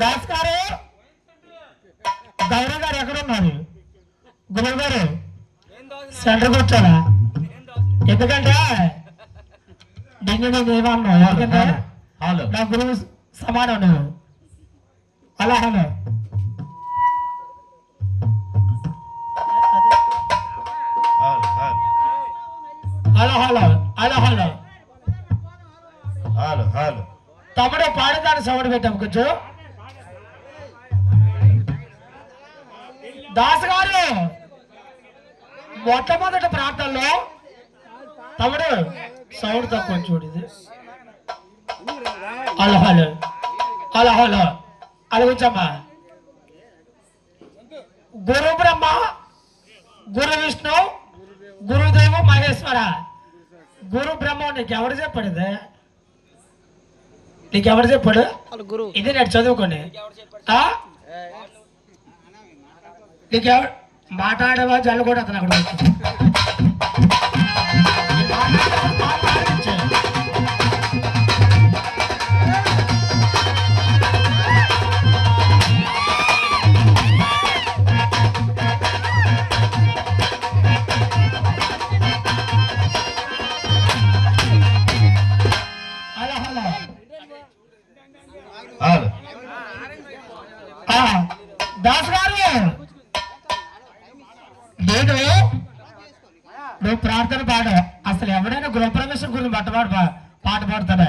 దాస్ గారు గౌరవ్ గారు ఎక్కడ ఉన్నారు? గురువు గారు సెంటర్ కూర్చోరా, ఎందుకంటే నేను ఏమన్నా ఎందుకంటే నా గురువు సమానం నువ్వు. అలా hello hello hello hello hello hello hello తమ్ముడు పాడదాన్ని సౌండ్ పెట్టాము కొంచెం. దాస్ గారు మొట్టమొదటి ప్రాంతంలో తమ్ముడు సౌండ్ తక్కువ చూడు. ఇది హలో హలో హలో హలో అలగించమ్మా. గురు బ్రహ్మ, గురు విష్ణు, గురుదేవ మహేశ్వర. గురు బ్రహ్మ నీకెవరు చెప్పాడు? ఇది నీకెవరు చెప్పాడు? ఇది నేను చదువుకోండి. నీకెవరు మాట్లాడేవా జల్లు కూడా అతను అక్కడ వచ్చి దాస్ గారు నేను నువ్వు ప్రార్థన పాడు. అసలు ఎవడైనా గృహప్రవేశం గురించి పాట పాడుతాడా?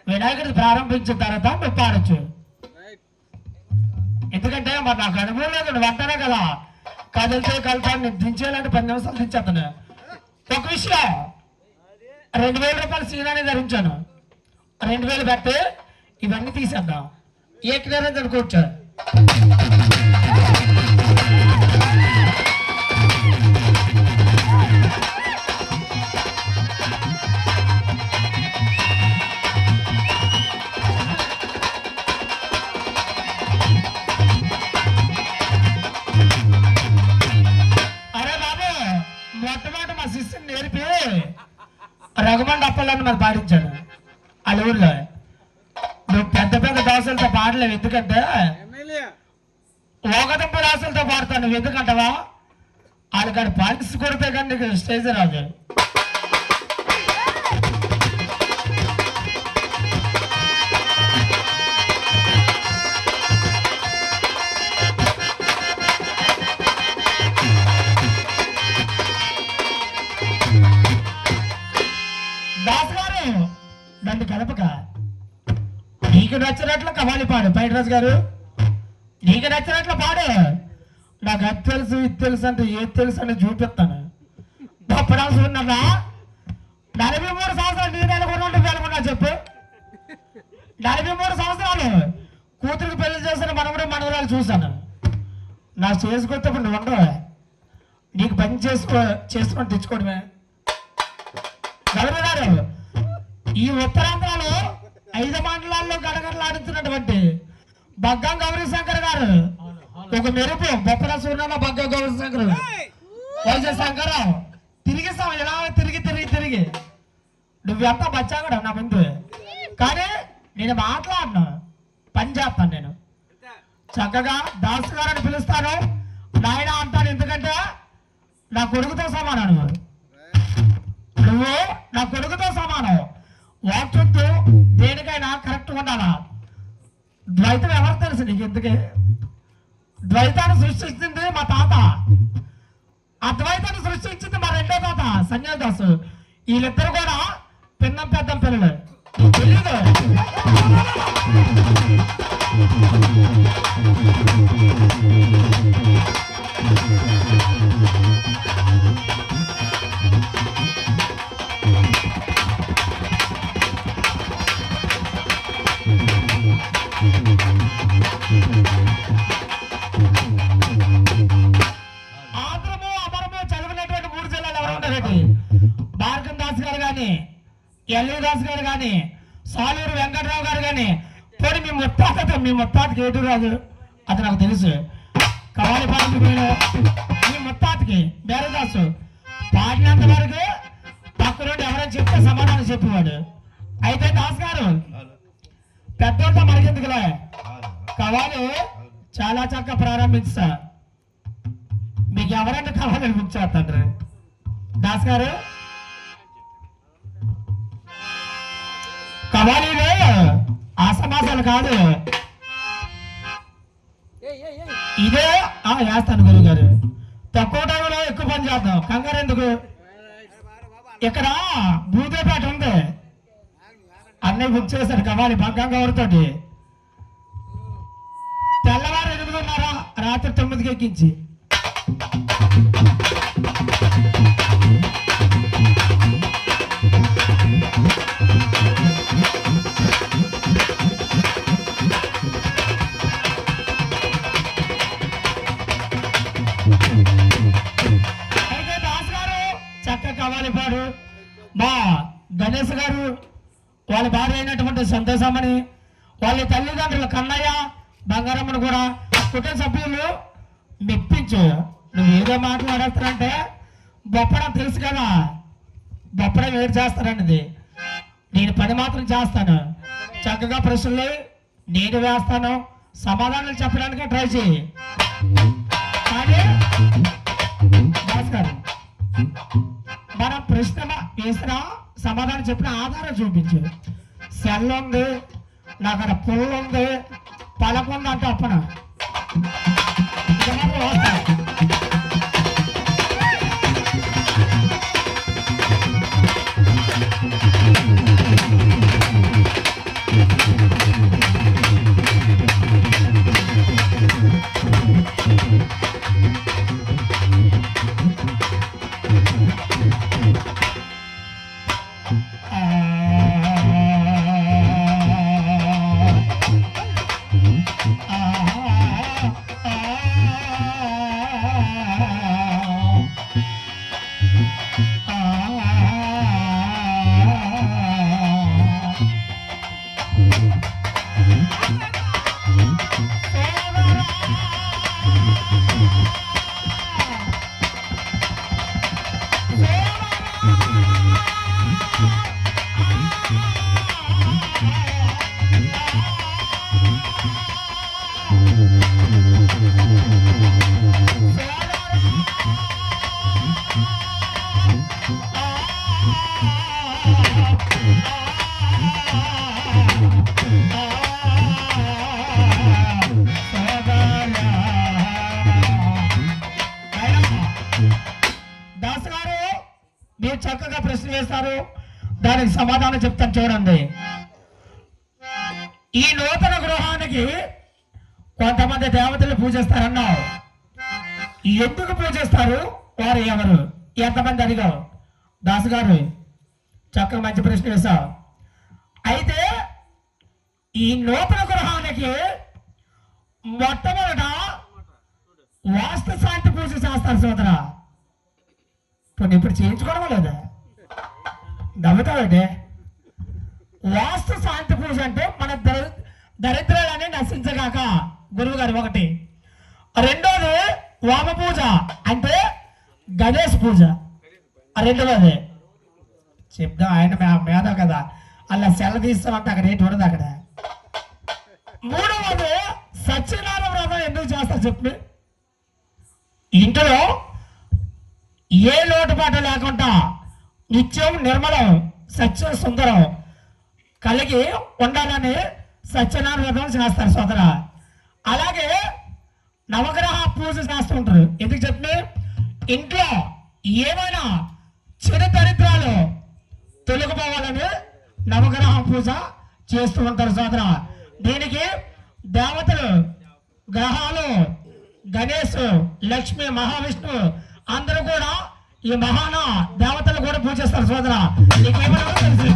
వినాయకుడిని ప్రారంభించిన తర్వాత నువ్వు పాడచ్చు. ఎందుకంటే మరి నాకు అనుభవం లేదు. నువ్వు అంటానే కదా కదిలితే కలుతాను, నేను దించేయాలంటే 10 నిమిషాలు దించేస్తాను. ఒక విషయం, 2000 రూపాయలు సీనాన్ని ధరించాను. 2000 పెట్టి ఇవన్నీ తీసేద్దాం. ఏ క్లియరెన్స్ అనుకోవచ్చు. అరే బాబు, మొట్టమొదటి మా శిష్యుని నేర్పి రఘుమండ అప్పలని మరి పాటించాడు వాళ్ళ ఊర్లో. నువ్వు పెద్ద పెద్ద దోశలతో పాడలేవు. ఎందుకంటే ఓగదంప రాసులతో పాడతాను. నువ్వు ఎందుకంటావా? వాళ్ళకాడ పాలిసి కొడితే కానీ నీకు స్టేజ్ రాదు. దాస్ గారు నన్ను కలపక. నీకు నచ్చినట్లు కవాలి పాడు పైటరాజు గారు. నీకు నచ్చినట్లు పాడు. నాకు అది తెలుసు ఇది తెలుసు అంటే ఏది తెలుసు అంటే చూపిస్తాను. గొప్పడాల్సి ఉన్నదా? 43 సంవత్సరాలు నేను అనుకున్నట్టు వెళ్ళకున్నా చెప్పు. 43 సంవత్సరాలు కూతురికి పెళ్లి చేసిన మనవరాలు చూశాను. నాకు చేసుకొస్తే నువ్వు ఉండవు. నీకు పని చేసుకొని తెచ్చుకోవడమే. గౌరవ గారు, ఈ ఉత్తరాంధ్రలో 5 మండలాల్లో గడగడలాడుతున్నటువంటి బగ్గం గౌరీ శంకర్ గారు ఒక మెరుపు. బొప్పల సూర్యలో బగ్గం గౌరీ శంకర్ వైద్య శంకర్రావు తిరిగిస్తావు. ఎలా తిరిగి నువ్వెంత బచ్చాగడ నా ముందు. కానీ నేను మాట్లాడను, పని చేస్తాను. నేను చక్కగా దాస్ గారని పిలుస్తాను, నాయన అంటాను. ఎందుకంటే నా కొడుకుతో సమానం. నువ్వు నా కొడుకుతో సమానం. వాక్చుత్తు దేనికైనా కరెక్ట్ ఉండాలా. ద్వైతం ఎవరు తెలుసు నీకు? ఎందుకే ద్వైతాన్ని సృష్టించింది మా తాత. అద్వైతాన్ని సృష్టించింది మా రెండో తాత సంజయ్ దాస్. వీళ్ళిద్దరు కూడా పిన్నం పెద్దం పిల్లలు. తెలీదు. ఆంధ్రము అమరము చదివినటువంటి 3 జిల్లాలు ఎవరు ఉంటారండి? భార్గం దాస్ గారు కానీ, ఎల్వి దాస్ గారు కానీ, సాలూరు వెంకటరావు గారు కానీ. పోనీ మీ ముత్తాతకి ఏటు రాదు అది నాకు తెలుసు. కవాలిపాటి మీ ముత్తాతకి బేరదాసు పాడినంత వరకు పక్క నుండి ఎవరైనా చెప్తే సమాధానం చెప్పేవాడు. అయితే దాస్ గారు పెద్దోళ్ళతో మనకెందుకులే, కవాలి చాలా చక్కగా ప్రారంభించా. మీకు ఎవరైనా కావాలని బుక్ చేస్తాండ్రు దాస్ గారు. కవాలీలో ఆసమాసాలు కాదు, ఇదే వేస్తాను గురువు గారు. తక్కువ టైంలో ఎక్కువ పని చేద్దాం, కంగారు ఎందుకు. ఇక్కడ భూదేపేట ఉంది, అన్నయ్య బుక్ చేశాడు కవాలి బగ్గం గౌరితోటి. తెల్లవారు 8:30, రాత్రి 9కి ఎక్కించి. అయితే దాస్ గారు చక్కగా కవాలిపాడు. మా గణేష్ గారు వాళ్ళ భార్య అయినటువంటి సంతోషమ్మని, వాళ్ళ తల్లిదండ్రులు కన్నయ్య బంగారమ్మను కూడా కుటుంబ సభ్యులు మెప్పించు. నువ్వు ఏదో మాట్లాడేస్తానంటే బొప్పడం తెలుసు కదా, బొప్పడం ఏడు చేస్తానన్నది. నేను పని మాత్రం చేస్తాను, చక్కగా ప్రశ్నలు నేను వేస్తాను, సమాధానాలు చెప్పడానికి ట్రై చేయి. కానీ భాస్కర్ మనం ప్రశ్న వేసిన సమాధానం చెప్పిన ఆధారం చూపించు. సెల్ ఉంది, నాకు అక్కడ పుల్ల ఉంది, పలకుంది అంటే అప్పన దాస్ గారు మీరు చక్కగా ప్రశ్న వేస్తారు, దానికి సమాధానం చెప్తాను చూడండి. ఈ నూతన గృహానికి కొంతమంది దేవతలు పూజిస్తారన్నావు, ఎందుకు పూజిస్తారు, వారు ఎవరు, ఎంతమంది అడిగావు? దాస్ గారు చక్కగా మంచి ప్రశ్న వేశావు. అయితే ఈ నూతన గృహానికి మొట్టమొదట వాస్తు శాంతి పూజ చేస్తారు సోదరా. ఇప్పుడు చేయించుకోవడం లేదా నవ్వుతావంటే? వాస్తు శాంతి పూజ అంటే మన దరిద్రాలని నశించగాక గురువు గారు ఒకటి. రెండోది వామ పూజ అంటే గణేష్ పూజ, రెండవది చెప్దా ఆయన మేధ కదా, అలా సెల తీస్తామంటే అక్కడ ఏంటి ఉండదు అక్కడ. మూడవది సత్యనారాయణ వ్రతం ఎందుకు చేస్తారు చెప్పి, ఇంట్లో ఏ లోటుపాటు లేకుండా నిత్యం నిర్మలం సత్యం సుందరం కలిగి ఉండాలని సత్యనారాయణ వ్రతం చేస్తారు సోదర. అలాగే నవగ్రహ పూజ చేస్తుంటారు, ఎందుకు చెప్పి ఇంట్లో ఏమైనా చెడు దరిద్రాలు తొలగిపోవాలని నవగ్రహ పూజ చేస్తూ ఉంటారు సోదర. దీనికి దేవతలు, గ్రహాలు, గణేష్, లక్ష్మి, మహావిష్ణు అందరూ కూడా ఈ మహాన దేవతలు కూడా పూజిస్తారు సోదర. నీకేమన్నా తెలుసు?